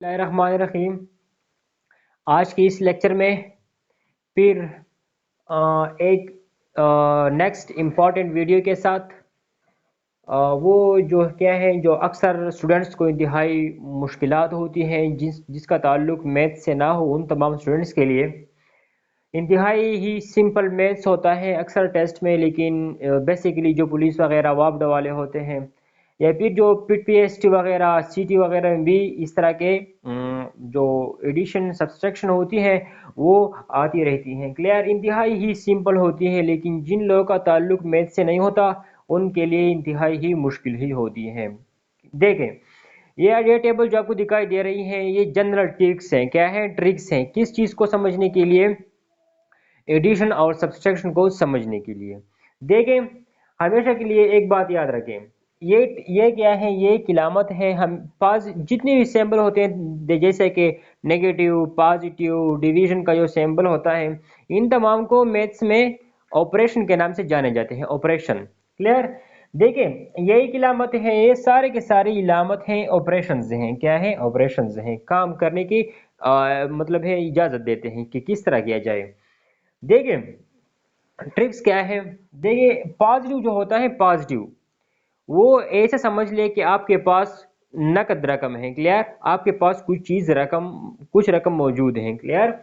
बिस्मिल्लाहिर्रहमानिर्रहीम। आज के इस लेक्चर में फिर एक नेक्स्ट इम्पॉर्टेंट वीडियो के साथ वो जो क्या है जो अक्सर स्टूडेंट्स को इंतहाई मुश्किलात होती हैं जिसका ताल्लुक मैथ से ना हो उन तमाम स्टूडेंट्स के लिए इंतहाई ही सिंपल मैथ्स होता है अक्सर टेस्ट में। लेकिन बेसिकली जो पुलिस वगैरह वापड वाले होते हैं या फिर जो पीएसटी वगैरह सीटी वगैरह में भी इस तरह के जो एडिशन सब्सट्रैक्शन होती है वो आती रहती हैं। क्लियर, इंतहाई ही सिंपल होती है लेकिन जिन लोगों का ताल्लुक मैथ से नहीं होता उनके लिए इंतहाई ही मुश्किल ही होती है। देखें, ये टेबल जो आपको दिखाई दे रही है ये जनरल ट्रिक्स हैं। क्या है? ट्रिक्स हैं किस चीज़ को समझने के लिए? एडिशन और सब्सट्रैक्शन को समझने के लिए। देखें, हमेशा के लिए एक बात याद रखें, ये क्या है? ये एक इलामत है। हम पास जितने भी सैम्पल होते हैं जैसे कि नेगेटिव, पॉजिटिव, डिवीजन का जो सैम्पल होता है इन तमाम को मैथ्स में ऑपरेशन के नाम से जाने जाते हैं। Operation, clear? देखें, ये एक इलामत है, ये सारे के सारे इलामत हैं ऑपरेशंस हैं। क्या है? ऑपरेशंस हैं, काम करने की मतलब है इजाज़त देते हैं कि किस तरह किया जाए। देखिए, ट्रिक्स क्या है? देखिए, पॉजिटिव जो होता है, पॉजिटिव वो ऐसे समझ ले कि आपके पास नकद रकम है। क्लियर? आपके पास कुछ रकम मौजूद है। क्लियर?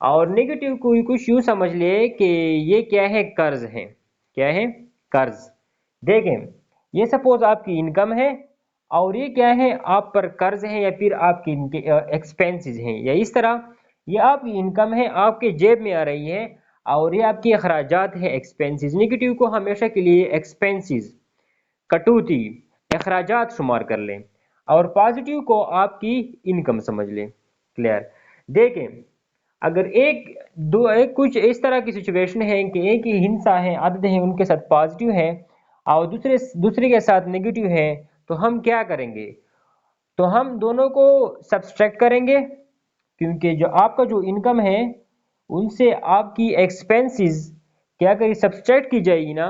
और नेगेटिव को कुछ यूं समझ ले कि ये क्या है? कर्ज है। क्या है? कर्ज। देखें, ये सपोज आपकी इनकम है और ये क्या है? आप पर कर्ज है या फिर आपकी एक्सपेंसेस हैं या इस तरह। ये आपकी इनकम है, आपके जेब में आ रही है और ये आपकी अखराजात है, एक्सपेंसेस। नेगेटिव को हमेशा के लिए एक्सपेंसेस, कटौती, अखराजात शुमार कर लें और पॉजिटिव को आपकी इनकम समझ लें। क्लियर? देखें, अगर कुछ इस तरह की सिचुएशन है कि एक ही हिस्सा है, अदद है, उनके साथ पॉजिटिव है और दूसरे के साथ नेगेटिव है, तो हम क्या करेंगे? तो हम दोनों को सब्सट्रैक्ट करेंगे क्योंकि जो आपका जो इनकम है उनसे आपकी एक्सपेंसेस क्या करी? सब्सट्रैक्ट की जाएगी ना।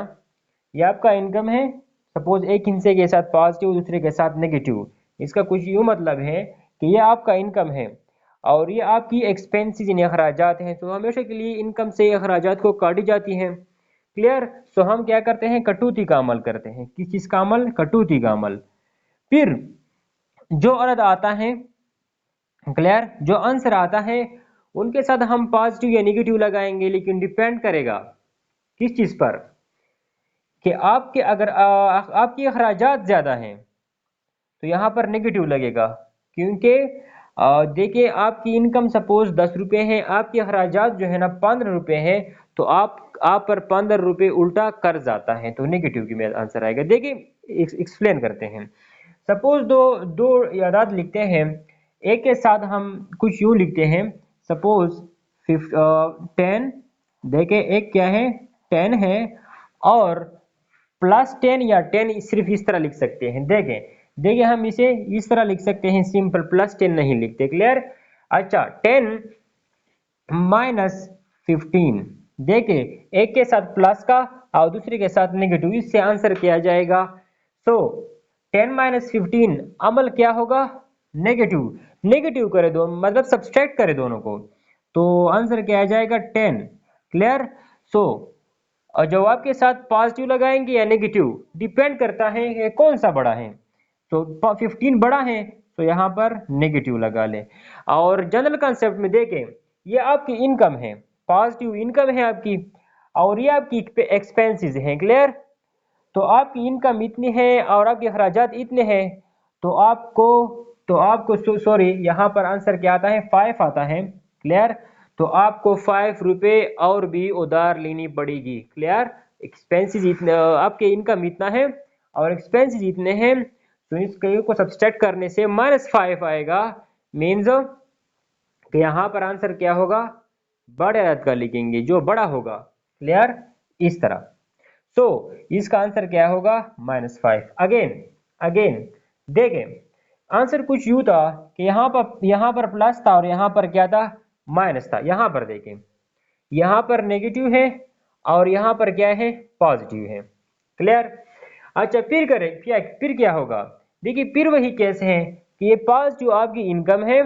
ये आपका इनकम है, सपोज एक हिस्से के साथ पॉजिटिव दूसरे के साथ नेगेटिव। इसका कुछ यूँ मतलब है कि ये आपका इनकम है और ये आपकी एक्सपेंसेस यानी अखराजात हैं। तो हमेशा के लिए इनकम से अखराजात को काटी जाती हैं। क्लियर? सो हम क्या करते हैं? कटौती का अमल करते हैं। किस चीज़ का अमल? कटौती का अमल। फिर जो अरद आता है, क्लियर, जो आंसर आता है उनके साथ हम पॉजिटिव या नेगेटिव लगाएंगे, लेकिन डिपेंड करेगा किस चीज़ पर? कि आपके अगर आपकी अखराजात ज़्यादा हैं तो यहाँ पर नेगेटिव लगेगा क्योंकि देखिए, आपकी इनकम सपोज 10 रुपये है, आपके अखराजात जो है ना 15 रुपये है, तो आप पर 15 रुपये उल्टा कर्ज आता है, तो नेगेटिव की में आंसर आएगा। देखिए, एक्सप्लेन करते हैं। सपोज दो दो यादात लिखते हैं, एक के साथ हम कुछ यूँ लिखते हैं। सपोज 10, देखे एक क्या है? 10 है और +10 या 10 सिर्फ इस तरह लिख सकते हैं। देखें देखिए, हम इसे इस तरह लिख सकते हैं, सिंपल +10 नहीं लिखते। क्लियर? अच्छा, 10 -15, देखिए एक के साथ प्लस का और दूसरे के साथ नेगेटिव, इससे आंसर किया जाएगा। सो 10 - 15 अमल क्या होगा? नेगेटिव। नेगेटिव करे दो मतलब सब्सट्रैक्ट करे दोनों को, तो आंसर क्या आ जाएगा? 10। क्लियर? सो और जवाब के साथ पॉजिटिव लगाएंगे या नेगेटिव, डिपेंड करता है कि कौन सा बड़ा है। तो 15 बड़ा है तो यहाँ पर नेगेटिव लगा लें। और जनरल कंसेप्ट में देखें, ये आपकी इनकम है, पॉजिटिव इनकम है आपकी और ये आपकी एक्सपेंसेस हैं। क्लियर? तो आपकी इनकम इतनी है और आपके अखराजात इतने हैं, तो आपको सॉरी, यहाँ पर आंसर क्या आता है? 5 आता है। क्लियर? तो आपको 5 रुपये और भी उधार लेनी पड़ेगी। क्लियर? एक्सपेंसेस इतने, आपके इनकम इतना है और एक्सपेंसेस इतने हैं, तो इसको को सब्सट्रैक्ट करने से -5 आएगा। मीन्स कि यहाँ पर आंसर क्या होगा? बड़े अदद का लिखेंगे, जो बड़ा होगा। क्लियर? इस तरह। सो इसका आंसर क्या होगा? -5। अगेन देखें, आंसर कुछ यूं था कि यहाँ पर प्लस था और यहाँ पर क्या था? माइनस था। यहाँ पर देखें, यहाँ पर नेगेटिव है और यहाँ पर क्या है? पॉजिटिव है। क्लियर? अच्छा, फिर करें क्या? फिर क्या होगा? देखिए, फिर वही केस है कि ये पॉजिटिव आपकी इनकम है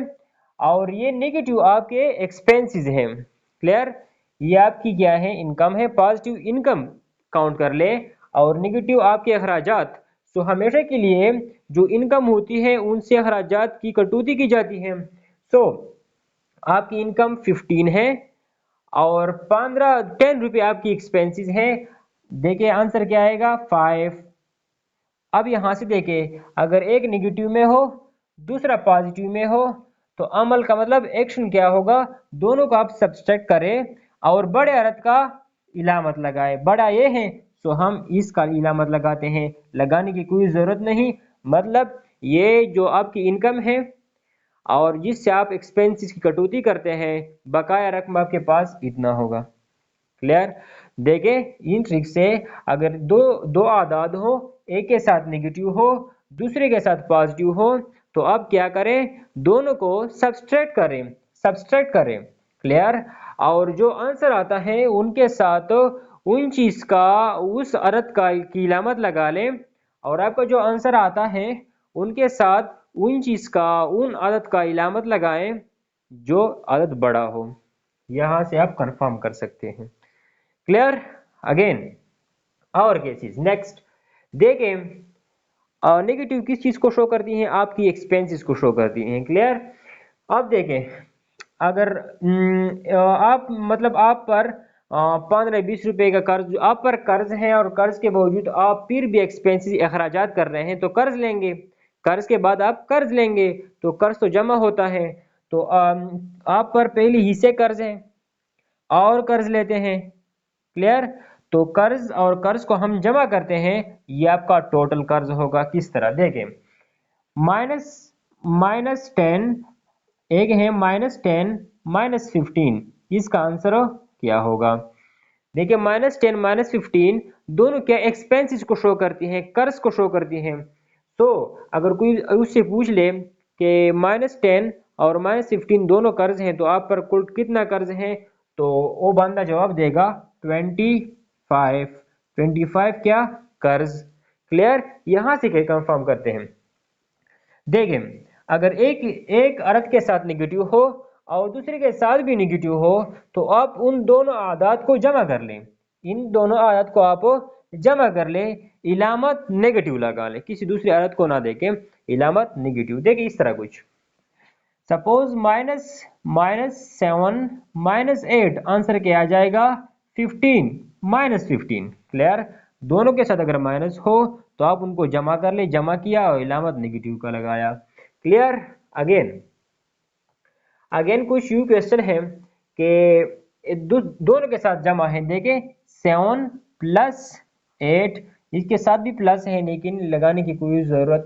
और ये नेगेटिव आपके एक्सपेंसेस हैं। क्लियर? ये आपकी क्या है, इनकम है, पॉजिटिव इनकम काउंट कर ले और नेगेटिव आपके अखराजात। तो हमेशा के लिए जो इनकम होती है उनसे अखराजात की कटौती की जाती है। सो आपकी इनकम 15 है और 10 रुपये आपकी एक्सपेंसेस है। देखिए आंसर क्या आएगा, 5। अब यहां से देखिए, अगर एक नेगेटिव में हो दूसरा पॉजिटिव में हो तो अमल का मतलब एक्शन क्या होगा, दोनों को आप सब्सट्रैक्ट करें और बड़े अरद का इलामत लगाए। बड़ा ये है तो हम इसका इलामत लगाते हैं, लगाने की कोई ज़रूरत नहीं। मतलब ये जो आपकी इनकम है और जिससे आप एक्सपेंसेस की कटौती करते हैं, बकाया रकम आपके पास इतना होगा। क्लियर? देखें इन ट्रिक से, अगर दो आदाद हो, एक के साथ नेगेटिव हो दूसरे के साथ पॉजिटिव हो, तो अब क्या करें, दोनों को सब्सट्रैक्ट करें। क्लियर? और जो आंसर आता है उनके साथ उन चीज का, उस अरद का की इलामत लगा लें और आपका जो आंसर आता है उनके साथ उन चीज का, उन अदद का इलामत लगाएं जो अदद बड़ा हो। यहां से आप कंफर्म कर सकते हैं। क्लियर? अगेन और केसेस नेक्स्ट देखें, नेगेटिव किस चीज को शो करती हैं, आपकी एक्सपेंसेस को शो करती हैं। क्लियर? अब देखें, अगर आप मतलब आप पर 15-20 रुपए का कर्ज, आप पर कर्ज है और कर्ज के बावजूद आप फिर भी एक्सपेंसेस अखराजात कर रहे हैं, तो कर्ज लेंगे, कर्ज के बाद आप कर्ज लेंगे तो कर्ज तो जमा होता है। तो आप पर पहले हिस्से कर्ज है और कर्ज लेते हैं। क्लियर? तो कर्ज और कर्ज को हम जमा करते हैं, ये आपका टोटल कर्ज होगा। किस तरह देखें, माइनस माइनस 10, एक है -10 -15, इसका आंसर क्या होगा? देखिए -10 -15 दोनों क्या एक्सपेंसेस को शो करती हैं, कर्ज को शो करती हैं। तो अगर कोई उससे पूछ ले कि -10 और -15 दोनों कर्ज हैं तो आप पर कुल कितना कर्ज है, तो वो बंदा जवाब देगा 25। 25 क्या, कर्ज। क्लियर? यहां से क्या कंफर्म करते हैं। देखें, अगर एक एक अरद के साथ नेगेटिव हो और दूसरे के साथ भी नेगेटिव हो, तो आप उन दोनों आदात को जमा कर लें, इन दोनों आदात को आप जमा कर लें, इलामत नेगेटिव लगा लें, किसी दूसरी आदत को ना देखें, इलामत नेगेटिव। देखिए इस तरह कुछ, सपोज -7 -8, आंसर क्या आ जाएगा, 15 -15। क्लियर? दोनों के साथ अगर माइनस हो तो आप उनको जमा कर ले, जमा किया और इलामत नेगेटिव का लगाया। क्लियर? अगेन अगेन कुछ यू क्वेश्चन है कि दोनों के साथ जमा है। देखें 7 + 8, इसके साथ भी प्लस है लेकिन लगाने की कोई जरूरत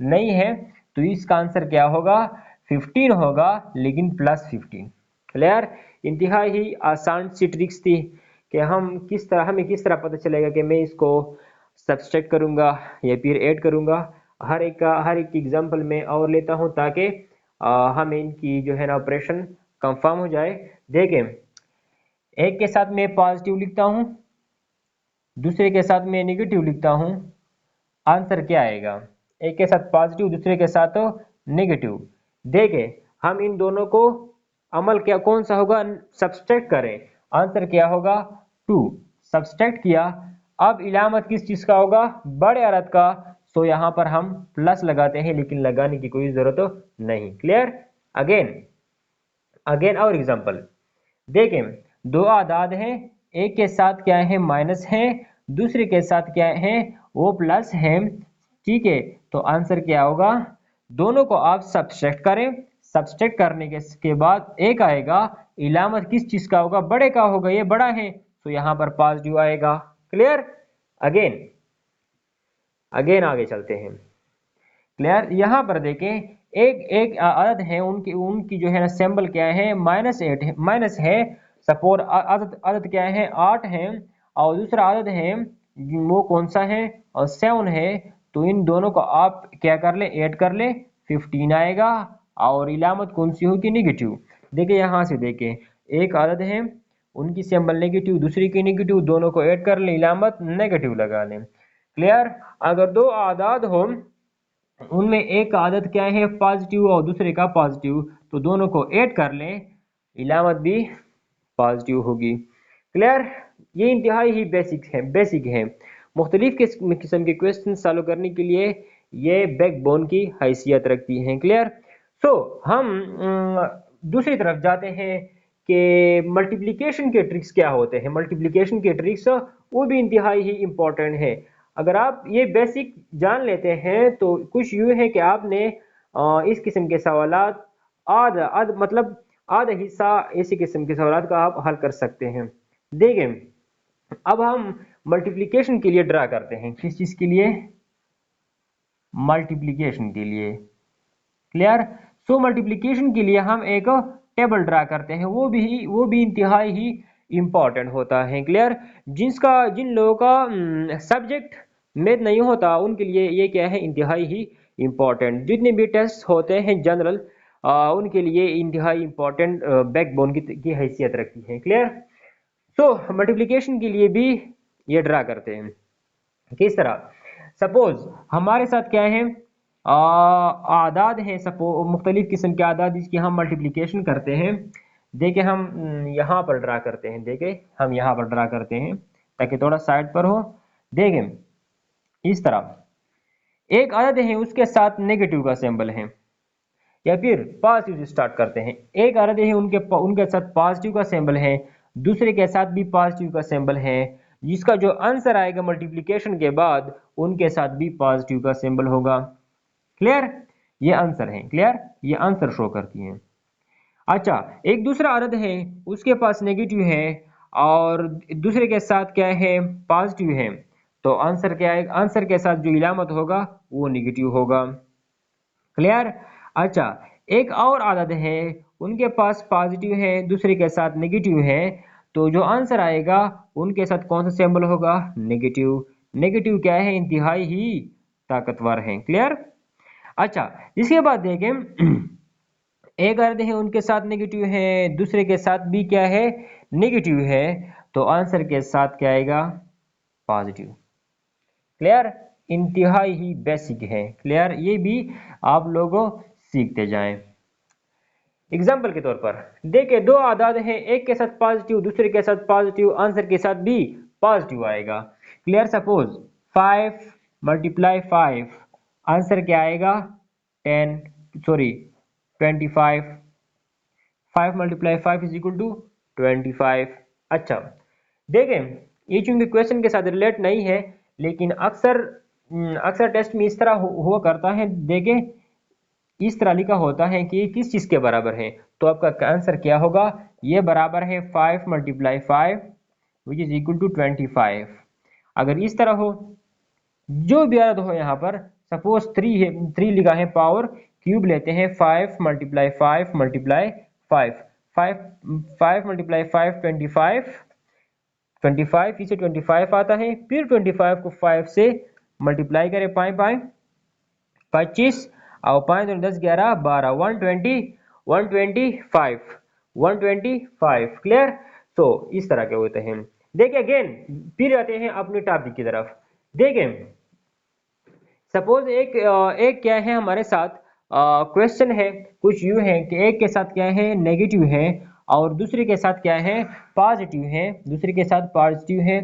नहीं है, तो इसका आंसर क्या होगा, 15 होगा लेकिन +15। क्लियर? इंतहा ही आसान सी ट्रिक्स थी कि हमें किस तरह पता चलेगा कि मैं इसको सब्सट्रैक्ट करूंगा या फिर ऐड करूंगा। हर एक एग्जांपल में और लेता हूं ताकि हमें इनकी जो है ना ऑपरेशन कंफर्म हो जाए। देखें, एक के साथ मैं पॉजिटिव लिखता हूं, दूसरे के साथ मैं नेगेटिव लिखता हूं, आंसर क्या आएगा, एक के साथ पॉजिटिव दूसरे के साथ नेगेटिव। देखें हम इन दोनों को अमल क्या कौन सा होगा, सब्सट्रैक्ट करें, आंसर क्या होगा 2। सब्सट्रैक्ट किया, अब इलामत किस चीज का होगा, बड़े अरद का, तो यहां पर हम प्लस लगाते हैं लेकिन लगाने की कोई जरूरत नहीं। क्लियर? अगेन अगेन और एग्जांपल देखें, दो आदाद हैं, एक के साथ क्या है माइनस है, दूसरे के साथ क्या है वो प्लस है। ठीक है, तो आंसर क्या होगा, दोनों को आप सब्सट्रैक्ट करें, सब्सट्रैक्ट करने के बाद एक आएगा, इलामत किस चीज का होगा, बड़े का होगा, ये बड़ा है तो यहां पर पॉजिटिव आएगा। क्लियर? अगेन अगेन आगे चलते हैं। क्लियर? यहां पर देखें, एक एक अदद है, उनकी उनकी जो है ना सिंबल क्या है, -8 है, माइनस है। सपोज अदद अदद क्या है, 8 है और दूसरा अदद है वो कौन सा है, और 7 है। तो इन दोनों को आप क्या कर ले, ऐड कर ले, 15 आएगा और इलामत कौन सी होगी, निगेटिव। देखिए यहां से देखें, एक अदद है, उनकी सिंबल नेगेटिव, दूसरी की नेगेटिव, दोनों को ऐड कर ले, इलामत नेगेटिव लगा लें। क्लियर? अगर दो आदाद हो, उनमें एक का आदत क्या है पॉजिटिव और दूसरे का पॉजिटिव, तो दोनों को ऐड कर लें, इलामत भी पॉजिटिव होगी। क्लियर? ये इंतहाई ही बेसिक है। मुख्तलिफ किस्म के क्वेश्चन सॉल्व करने के लिए ये बैकबोन की हैसियत रखती हैं। क्लियर? सो हम दूसरी तरफ जाते हैं कि मल्टीप्लिकेशन के ट्रिक्स क्या होते हैं। मल्टीप्लिकेशन के ट्रिक्स वो भी इंतहाई ही इम्पोर्टेंट है। अगर आप ये बेसिक जान लेते हैं तो कुछ यूँ है कि आपने इस किस्म के सवालात आधा मतलब आधा हिस्सा इसी किस्म के सवालात का आप हल कर सकते हैं। देखें, अब हम मल्टीप्लिकेशन के लिए ड्रा करते हैं। किस चीज़ के लिए? मल्टीप्लिकेशन के लिए। क्लियर? सो मल्टीप्लिकेशन के लिए हम एक टेबल ड्रा करते हैं, वो भी इंतहाई ही इम्पोर्टेंट होता है। क्लियर? जिन लोगों का सब्जेक्ट मैथ नहीं होता उनके लिए ये क्या है इंतहाई ही इम्पोर्टेंट। जितने भी टेस्ट होते हैं जनरल उनके लिए इंतहाई इम्पोर्टेंट बैकबोन की हैसियत रखती है। क्लियर? सो मल्टीप्लिकेशन के लिए भी ये ड्रा करते हैं। किस तरह? सपोज हमारे साथ क्या है आदाद है, सपोज मुख्तलिफ किस्म के आदाद जिसकी हम मल्टीप्लिकेशन करते हैं। देखे हम यहाँ पर ड्रा करते हैं, देखे हम यहाँ पर ड्रा करते हैं ताकि थोड़ा साइड पर हो। देखें इस तरह एक अदद है उसके साथ नेगेटिव का सिंबल है, या फिर पॉजिटिव से स्टार्ट करते हैं। एक अदद है उनके साथ पॉजिटिव का सिंबल है, दूसरे के साथ भी पॉजिटिव का सिंबल है, जिसका जो आंसर आएगा मल्टीप्लिकेशन के बाद उनके साथ भी पॉजिटिव का सिंबल होगा। क्लियर? ये आंसर है। क्लियर? ये आंसर शो करती है। अच्छा, एक दूसरा अदद है उसके पास नेगेटिव है और दूसरे के साथ क्या है पॉजिटिव है, तो आंसर क्या है? आंसर के साथ जो इलामत होगा वो नेगेटिव होगा। क्लियर? अच्छा, एक और आदत है उनके पास पॉजिटिव है दूसरे के साथ नेगेटिव है, तो जो आंसर आएगा उनके साथ कौन सा सिंबल होगा? नेगेटिव। नेगेटिव क्या है? इंतहाई ही ताकतवर है। क्लियर? अच्छा, इसके बाद देखें एक अर्ध है उनके साथ नेगेटिव है, दूसरे के साथ भी क्या है नेगेटिव है, तो आंसर के साथ क्या आएगा? पॉजिटिव। क्लियर? इंतहाई ही बेसिक है। क्लियर? ये भी आप लोगों सीखते जाएं। एग्जाम्पल के तौर पर देखिए दो आदाद हैं, एक के साथ पॉजिटिव दूसरे के साथ पॉजिटिव, आंसर के साथ भी पॉजिटिव आएगा। क्लियर? सपोज 5 मल्टीप्लाई 5, आंसर क्या आएगा? 10 sorry 25। 5 multiply 5 is equal to 25। अच्छा, देखें ये चूंकि क्वेश्चन के साथ रिलेट नहीं है लेकिन अक्सर अक्सर टेस्ट में इस तरह हुआ करता है। देखें इस तरह लिखा होता है कि किस चीज़ के बराबर है, तो आपका आंसर क्या होगा? ये बराबर है 5 multiply 5 which is equal to 25। अगर इस तरह हो जो भी आदत हो यहाँ पर, सपोज 3 है, 3 लिखा है, पावर क्यूब लेते हैं 5 मल्टीप्लाई 5 मल्टीप्लाई 5, 5 मल्टीप्लाई 5 25, 25 इसे 25 आता है, फिर 25 को 5 से मल्टीप्लाई करें 5 5 25 और 5 10 11 12 120 125 125। क्लियर? तो इस तरह के होते हैं। देखिए अगेन फिर आते हैं अपने टॉपिक की तरफ। देखें सपोज एक क्या है हमारे साथ क्वेश्चन है, कुछ यूं है कि एक के साथ क्या है नेगेटिव है और दूसरे के साथ क्या है पॉजिटिव है, दूसरे के साथ पॉजिटिव है।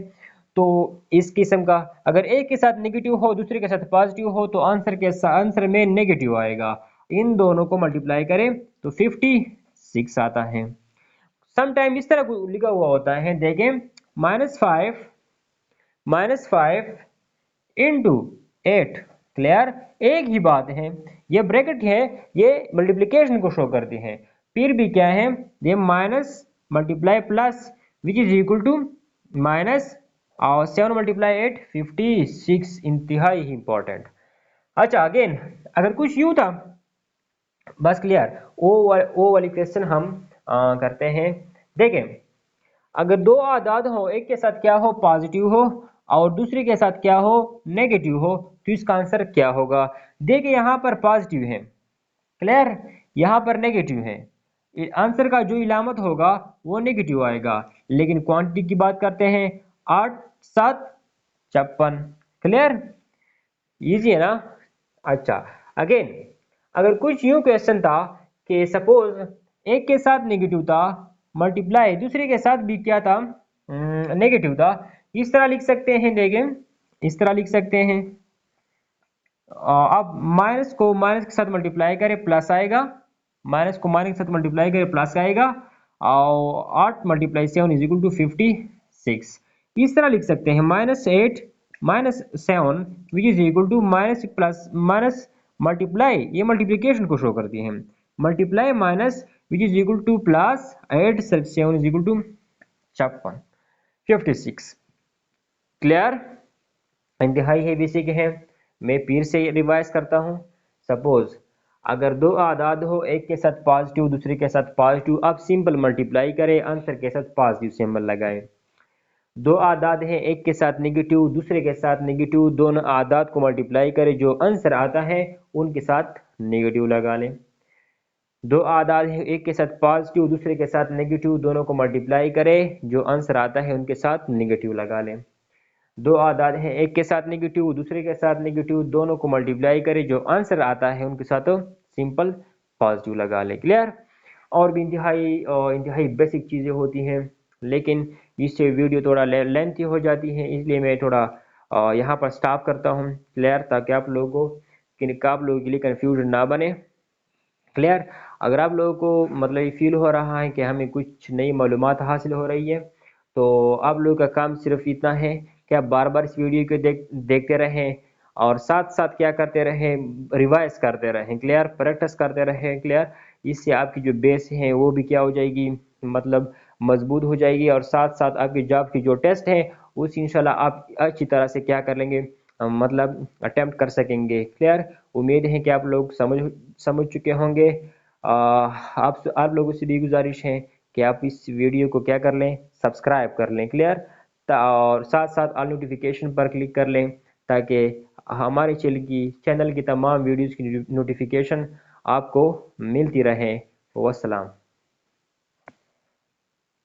तो इस किस्म का अगर एक के साथ नेगेटिव हो दूसरे के साथ पॉजिटिव हो तो आंसर में नेगेटिव आएगा। इन दोनों को मल्टीप्लाई करें तो 56 आता है। समटाइम इस तरह लिखा हुआ होता है, देखें -5 इंटू 8। क्लियर? एक ही बात है, ये ब्रैकेट है ये मल्टीप्लिकेशन को शो करती है, फिर भी क्या है ये minus multiply plus which is equal to minus और 7 मल्टीप्लाई 8 56, इंतहाई ही इंपॉर्टेंट। अच्छा अगेन अगर कुछ यूं था बस क्लियर ओ वाली क्वेश्चन हम करते हैं। देखें अगर दो आदाद हो एक के साथ क्या हो पॉजिटिव हो और दूसरे के साथ क्या हो नेगेटिव हो, तो इसका आंसर क्या होगा? देखिए यहाँ पर पॉजिटिव है, क्लियर, यहाँ पर नेगेटिव है, आंसर का जो इलामत होगा वो नेगेटिव आएगा। लेकिन क्वांटिटी की बात करते हैं 8 7 56। क्लियर? इजी है ना? अच्छा अगेन अगर कुछ यूं क्वेश्चन था कि सपोज एक के साथ नेगेटिव था मल्टीप्लाई दूसरे के साथ भी क्या था नेगेटिव था, इस तरह लिख सकते हैं। देखें इस तरह लिख सकते हैं, अब माइनस को माइनस के साथ मल्टीप्लाई करें प्लस आएगा, माइनस को माइनस के साथ मल्टीप्लाई करें प्लस आएगा, और 8 मल्टीप्लाई 7 इज इक्वल टू 56। इस तरह लिख सकते हैं -8 -7 which is equal to minus plus minus multiply, ये मल्टीप्लिकेशन को शो करती है, multiply minus which is equal to plus 8 7 is equal to 56। Clear? इंतहाई है बेसिक है। मैं फिर से रिवाइज करता हूँ। सपोज अगर दो आदाद हो, एक के साथ पॉजिटिव दूसरे के साथ पॉजिटिव, अब सिंपल मल्टीप्लाई करें, आंसर के साथ पॉजिटिव सिंबल लगाएं। दो आदाद हैं, एक के साथ नेगेटिव दूसरे के साथ नेगेटिव, दोनों आदाद को मल्टीप्लाई करें, जो आंसर आता है उनके साथ नेगेटिव लगा लें। दो आदाद हैं, एक के साथ पॉजिटिव दूसरे के साथ नेगेटिव, दोनों को मल्टीप्लाई करें, जो आंसर आता है उनके साथ नेगेटिव लगा लें। दो आदाद हैं, एक के साथ नेगेटिव दूसरे के साथ नेगेटिव, दोनों को मल्टीप्लाई करें, जो आंसर आता है उनके साथ सिंपल पॉजिटिव लगा ले। क्लियर? और भी इंतहाई बेसिक चीज़ें होती हैं, लेकिन इससे वीडियो थोड़ा लेंथी हो जाती है, इसलिए मैं थोड़ा यहाँ पर स्टॉप करता हूँ। क्लियर? ताकि आप लोगों के लिए कन्फ्यूजन ना बने। क्लियर? अगर आप लोगों को मतलब ये फील हो रहा है कि हमें कुछ नई मालूमात हासिल हो रही है, तो आप लोगों का काम सिर्फ इतना है कि आप बार बार इस वीडियो को देखते रहें, और साथ साथ क्या करते रहें, रिवाइज करते रहें। क्लियर? प्रैक्टिस करते रहें। क्लियर? इससे आपकी जो बेस है वो भी क्या हो जाएगी, मतलब मजबूत हो जाएगी, और साथ साथ आपकी जॉब की जो टेस्ट है उस इंशाल्लाह आप अच्छी तरह से क्या कर लेंगे, मतलब अटेम्प्ट कर सकेंगे। क्लियर? उम्मीद है कि आप लोग समझ चुके होंगे। आप लोगों से भी गुजारिश है कि आप इस वीडियो को क्या कर लें, सब्सक्राइब कर लें। क्लियर? और साथ साथ ऑल नोटिफिकेशन पर क्लिक कर लें, ताकि हमारे चैनल की तमाम वीडियोस की नोटिफिकेशन आपको मिलती रहे। वस्सलाम।